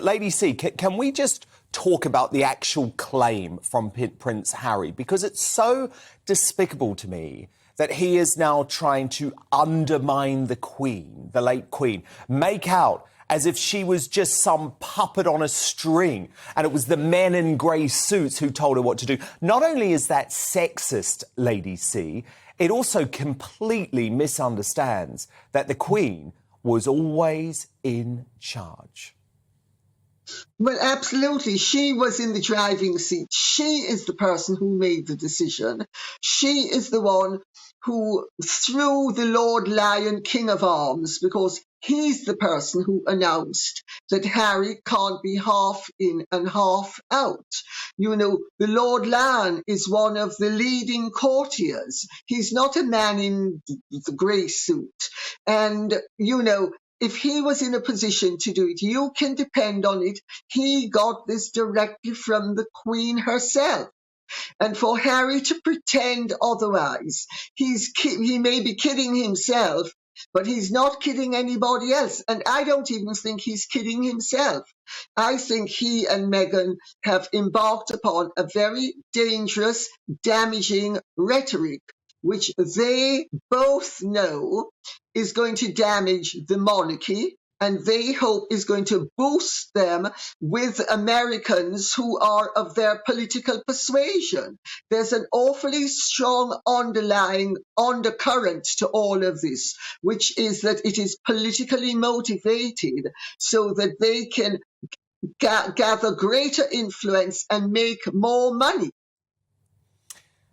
Lady C, can we just talk about the actual claim from Prince Harry? Because it's so despicable to me that he is now trying to undermine the Queen, the late Queen, make out as if she was just some puppet on a string and it was the men in grey suits who told her what to do. Not only is that sexist, Lady C, it also completely misunderstands that the Queen was always in charge. Well, absolutely. She was in the driving seat. She is the person who made the decision. She is the one who threw the Lord Lion King of Arms, because he's the person who announced that Harry can't be half in and half out. You know, the Lord Lion is one of the leading courtiers. He's not a man in the grey suit. And, you know, if he was in a position to do it, you can depend on it. He got this directly from the Queen herself. And for Harry to pretend otherwise, he may be kidding himself, but he's not kidding anybody else. And I don't even think he's kidding himself. I think he and Meghan have embarked upon a very dangerous, damaging rhetoric, which they both know is going to damage the monarchy, and they hope is going to boost them with Americans who are of their political persuasion. There's an awfully strong underlying undercurrent to all of this, which is that it is politically motivated so that they can gather greater influence and make more money.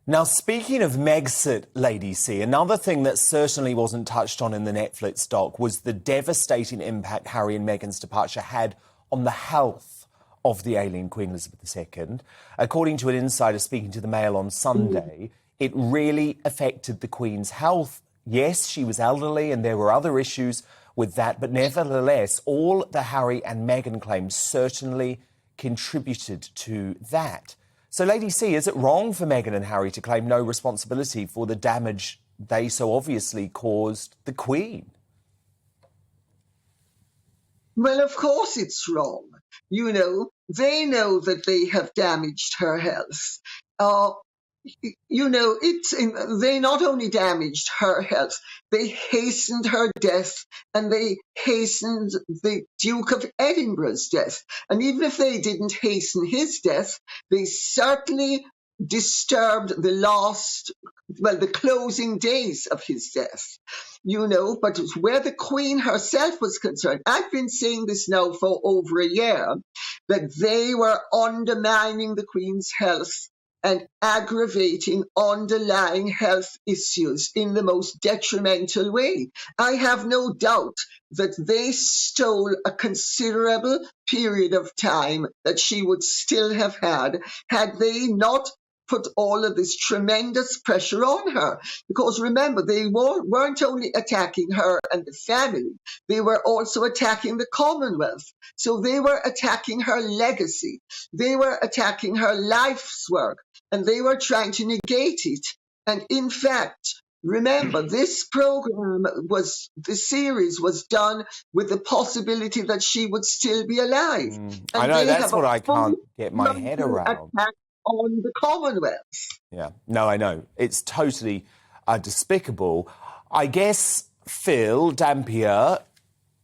Now, speaking of Megxit, Lady C, another thing that certainly wasn't touched on in the Netflix doc was the devastating impact Harry and Meghan's departure had on the health of the ailing Queen Elizabeth II. According to an insider speaking to the Mail on Sunday, it really affected the Queen's health. Yes, she was elderly and there were other issues with that, but nevertheless, all the Harry and Meghan claims certainly contributed to that. So, Lady C, is it wrong for Meghan and Harry to claim no responsibility for the damage they so obviously caused the Queen? Well, of course it's wrong. You know, they know that they have damaged her health. You know, they not only damaged her health, they hastened her death, and they hastened the Duke of Edinburgh's death. And even if they didn't hasten his death, they certainly disturbed the closing days of his death. You know, but where the Queen herself was concerned, I've been saying this now for over a year, that they were undermining the Queen's health and aggravating underlying health issues in the most detrimental way. I have no doubt that they stole a considerable period of time that she would still have had they not put all of this tremendous pressure on her. Because remember, they weren't only attacking her and the family, they were also attacking the Commonwealth. So they were attacking her legacy. They were attacking her life's work. And they were trying to negate it. And in fact, remember, this series was done with the possibility that she would still be alive. I know, that's what I can't get my head around. On the Commonwealth. Yeah, no, I know. It's totally despicable. I guess Phil Dampier,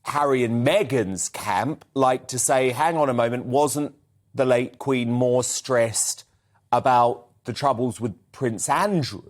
Harry and Meghan's camp, like to say, hang on a moment, wasn't the late Queen more stressed about the troubles with Prince Andrew?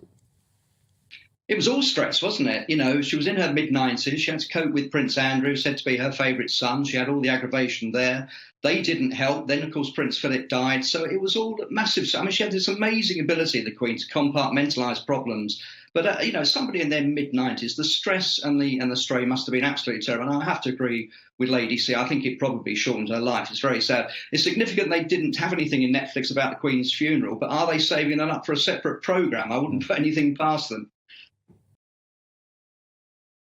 It was all stress, wasn't it? You know, she was in her mid-90s. She had to cope with Prince Andrew, said to be her favourite son. She had all the aggravation there. They didn't help. Then, of course, Prince Philip died. So it was all massive. I mean, she had this amazing ability, the Queen, to compartmentalise problems. But, you know, somebody in their mid-90s, the stress and the strain must have been absolutely terrible. And I have to agree with Lady C. I think it probably shortened her life. It's very sad. It's significant they didn't have anything in Netflix about the Queen's funeral, but are they saving that up for a separate programme? I wouldn't put anything past them.